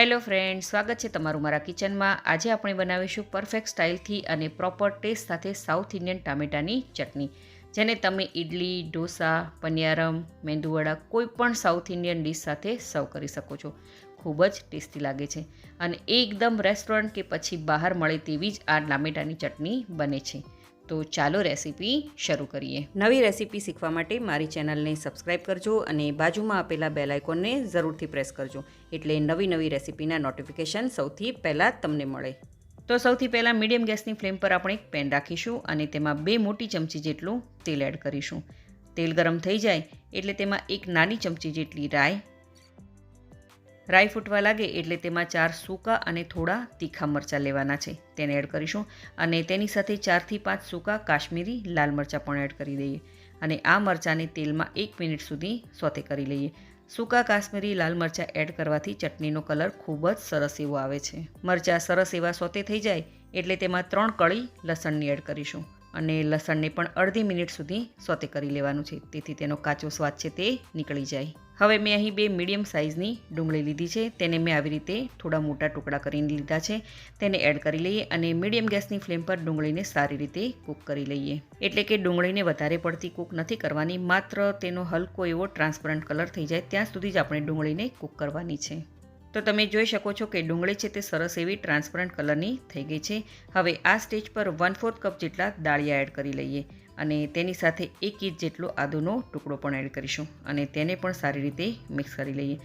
Hello friend, સ્વાગત છે તમારું મારા કિચનમાં। આજે આપણે બનાવીશું પરફેક્ટ સ્ટાઇલથી અને પ્રોપર ટેસ્ટ સાથે સાઉથ ઇન્ડિયન ટામેટાની ચટણી, જેને તમે ઇડલી, ઢોસા, પનિયારમ, મેંદુવડા કોઈ પણ સાઉથ ઇન્ડિયન ડિશ સાથે સર્વ કરી શકો છો। ખૂબ જ ટેસ્ટી લાગે છે અને એકદમ રેસ્ટોરન્ટ કે પછી બહાર મળે તેવી જ આ ટામેટાની ચટણી બને છે। તો ચાલો રેસીપી શરૂ કરીએ। નવી રેસીપી શીખવા માટે મારી ચેનલને સબસ્ક્રાઈબ કરજો અને બાજુમાં આપેલા બેલ આઇકોનને જરૂરથી પ્રેસ કરજો, એટલે નવી રેસીપીના નોટિફિકેશન સૌથી પહેલાં તમને મળે। તો સૌથી પહેલાં મીડિયમ ગેસની ફ્લેમ પર આપણે એક પેન રાખીશું અને તેમાં 2 મોટી ચમચી જેટલું તેલ એડ કરીશું। તેલ ગરમ થઈ જાય એટલે તેમાં એક નાની ચમચી જેટલી રાઈ ફૂટવા લાગે એટલે તેમાં 4 સૂકા અને થોડા તીખા મરચાં લેવાના છે, તેને એડ કરીશું અને તેની સાથે 4 થી 5 સૂકા કાશ્મીરી લાલ મરચાં પણ એડ કરી દઈએ અને આ મરચાંને તેલમાં 1 મિનિટ સુધી સોતે કરી લઈએ। સૂકા કાશ્મીરી લાલ મરચાં એડ કરવાથી ચટણીનો કલર ખૂબ જ સરસ એવો આવે છે। મરચાં સરસ એવા સોતે થઈ જાય એટલે તેમાં 3 કળી લસણની એડ કરીશું અને લસણને પણ અડધી મિનિટ સુધી સોતે કરી લેવાનું છે, તેથી તેનો કાચો સ્વાદ છે તે નીકળી જાય। હવે મેં અહીં 2 મીડિયમ સાઇઝની ડુંગળી લીધી છે, તેને મેં આવી રીતે થોડા મોટા ટુકડા કરીને લીધા છે, તેને એડ કરી લઈએ અને મીડિયમ ગેસની ફ્લેમ પર ડુંગળીને સારી રીતે કૂક કરી લઈએ। એટલે કે ડુંગળીને વધારે પડતી કૂક નથી કરવાની, માત્ર તેનો હલકો એવો ટ્રાન્સપરન્ટ કલર થઈ જાય ત્યાં સુધી જ આપણે ડુંગળીને કૂક કરવાની છે। તો તમે જોઈ શકો છો કે ડુંગળી છે તે સરસ એવી ટ્રાન્સપરન્ટ કલરની થઈ ગઈ છે। હવે આ સ્ટેજ પર 1/4 કપ જેટલા દાળિયા એડ કરી લઈએ અને તેની સાથે 1 ઇંચ જેટલો આદુનો ટુકડો પણ એડ કરીશું અને તેને પણ સારી રીતે મિક્સ કરી લઈએ।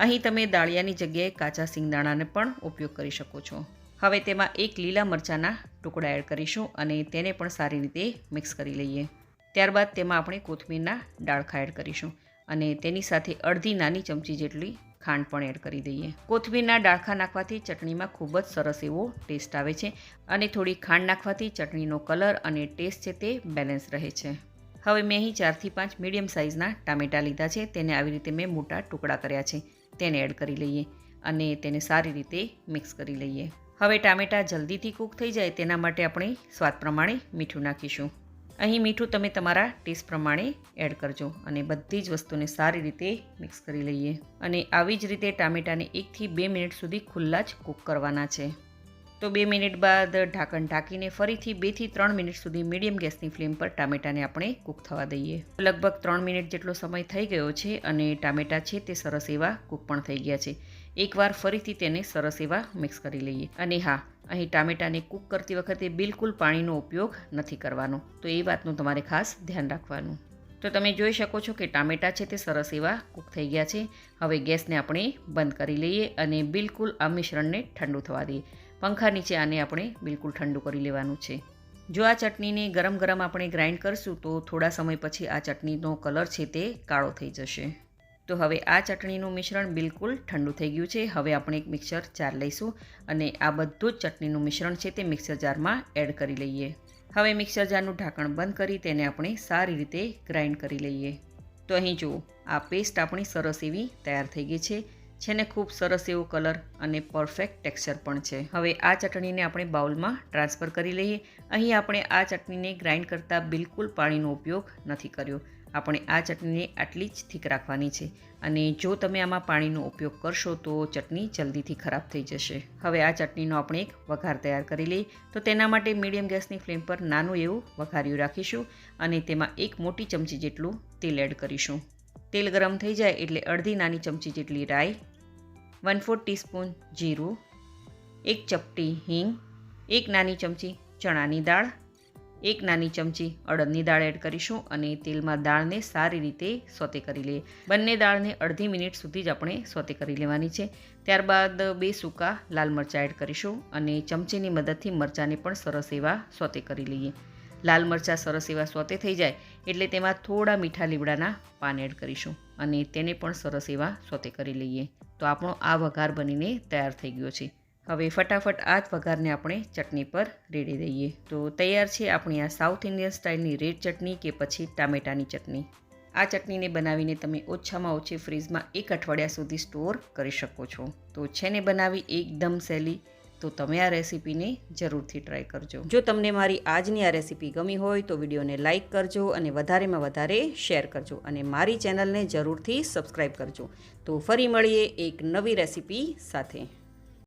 અહીં તમે દાળિયાની જગ્યાએ કાચા સિંગદાણાને પણ ઉપયોગ કરી શકો છો। હવે તેમાં 1 લીલા મરચાંના ટુકડા એડ કરીશું અને તેને પણ સારી રીતે મિક્સ કરી લઈએ। ત્યારબાદ તેમાં આપણે કોથમીરના ડાળખા એડ કરીશું અને તેની સાથે અડધી નાની ચમચી જેટલી ખાંડ પણ એડ કરી દઈએ। કોથમીરના ડાળખા નાખવાથી ચટણીમાં ખૂબ જ સરસ એવો ટેસ્ટ આવે છે અને થોડી ખાંડ નાખવાથી ચટણીનો કલર અને ટેસ્ટ છે તે બેલેન્સ રહે છે। હવે મેં અહીં 4 થી 5 મીડિયમ સાઇઝના ટામેટાં લીધા છે, તેને આવી રીતે મેં મોટા ટુકડા કર્યા છે, તેને એડ કરી લઈએ અને તેને સારી રીતે મિક્સ કરી લઈએ। હવે ટામેટાં જલ્દીથી કૂક થઈ જાય તેના માટે આપણે સ્વાદ પ્રમાણે મીઠું નાખીશું। અહીં મીઠું તમે તમારા ટેસ્ટ પ્રમાણે એડ કરજો અને બધી જ વસ્તુને સારી રીતે મિક્સ કરી લઈએ અને આવી જ રીતે ટામેટાને 1 થી 2 મિનિટ સુધી ખુલ્લા જ કૂક કરવાના છે। તો 2 મિનિટ બાદ ઢાંકણ ઢાંકીને ફરીથી 2 થી 3 મિનિટ સુધી મીડિયમ ગેસની ફ્લેમ પર ટામેટાને આપણે કૂક થવા દઈએ। લગભગ 3 મિનિટ જેટલો સમય થઈ ગયો છે અને ટામેટાં છે તે સરસ એવા કૂક પણ થઈ ગયા છે। એકવાર ફરીથી તેને સરસ એવા મિક્સ કરી લઈએ અને હા, અહીં ટામેટાને કૂક કરતી વખતે બિલકુલ પાણીનો ઉપયોગ નથી કરવાનો, તો એ વાતનું તમારે ખાસ ધ્યાન રાખવાનું। તો તમે જોઈ શકો છો કે ટામેટાં છે તે સરસ એવા કૂક થઈ ગયા છે। હવે ગેસને આપણે બંધ કરી લઈએ અને બિલકુલ આ મિશ્રણને ઠંડુ થવા દઈએ। પંખા નીચે આને આપણે બિલકુલ ઠંડુ કરી લેવાનું છે। જો આ ચટણીને ગરમ ગરમ આપણે ગ્રાઇન્ડ કરશું તો થોડા સમય પછી આ ચટણીનો કલર છે તે કાળો થઈ જશે। તો હવે આ ચટણીનું મિશ્રણ બિલકુલ ઠંડુ થઈ ગયું છે। હવે આપણે એક મિક્સર જાર લઈશું અને આ બધું જ ચટણીનું મિશ્રણ છે તે મિક્સર જારમાં એડ કરી લઈએ। હવે મિક્સર જારનું ઢાંકણ બંધ કરી તેને આપણે સારી રીતે ગ્રાઇન્ડ કરી લઈએ। તો અહીં જુઓ, આ પેસ્ટ આપણી સરસ એવી તૈયાર થઈ ગઈ છે, જેને ખૂબ સરસ એવો કલર અને પરફેક્ટ ટેક્સચર પણ છે। હવે આ ચટણીને આપણે બાઉલમાં ટ્રાન્સફર કરી લઈએ। અહીં આપણે આ ચટણીને ગ્રાઇન્ડ કરતાં બિલકુલ પાણીનો ઉપયોગ નથી કર્યો, આપણે આ ચટણીને આટલી જ થીક રાખવાની છે અને જો તમે આમાં પાણીનો ઉપયોગ કરશો તો ચટણી જલ્દીથી ખરાબ થઈ જશે। હવે આ ચટણીનો આપણે એક વઘાર તૈયાર કરી લઈએ। તો તેના માટે મીડિયમ ગેસની ફ્લેમ પર નાનું એવું વઘારિયું રાખીશું અને તેમાં 1 મોટી ચમચી જેટલું તેલ એડ કરીશું। તેલ ગરમ થઈ જાય એટલે અડધી નાની ચમચી જેટલી રાઈ, 1/4 ટીસ્પૂન જીરું, 1 ચપટી હિંગ, 1 નાની ચમચી ચણાની દાળ, 1 નાની ચમચી અડદની દાળ એડ કરીશું અને તેલમાં દાળને સારી રીતે સોતે કરી લઈએ। બંને દાળને અડધી મિનિટ સુધી જ આપણે સોતે કરી લેવાની છે। ત્યારબાદ 2 સૂકા લાલ મરચાં એડ કરીશું અને ચમચીની મદદથી મરચાંને પણ સરસ એવા સોતે કરી લઈએ। લાલ મરચાં સરસ એવા સોતે થઈ જાય એટલે તેમાં થોડા મીઠા લીમડાના પાન એડ કરીશું અને તેને પણ સરસ એવા સોતે કરી લઈએ। તો આપણો આ વઘાર બનીને તૈયાર થઈ ગયો છે। હવે ફટાફટ આ જ વઘારને આપણે ચટણી પર રેડી દઈએ। તો તૈયાર છે આપણી આ સાઉથ ઇન્ડિયન સ્ટાઇલની રેડ ચટણી કે પછી ટામેટાની ચટણી। આ ચટણીને બનાવીને તમે ઓછામાં ઓછી ફ્રીજમાં 1 અઠવાડિયા સુધી સ્ટોર કરી શકો છો। તો છે ને બનાવી એકદમ સહેલી, તો તમે આ રેસીપીને જરૂરથી ટ્રાય કરજો। જો તમને મારી આજની આ રેસીપી ગમી હોય તો વિડીયોને લાઇક કરજો અને વધારેમાં વધારે શેર કરજો અને મારી ચેનલને જરૂરથી સબસ્ક્રાઈબ કરજો। તો ફરી મળીએ એક નવી રેસીપી સાથે।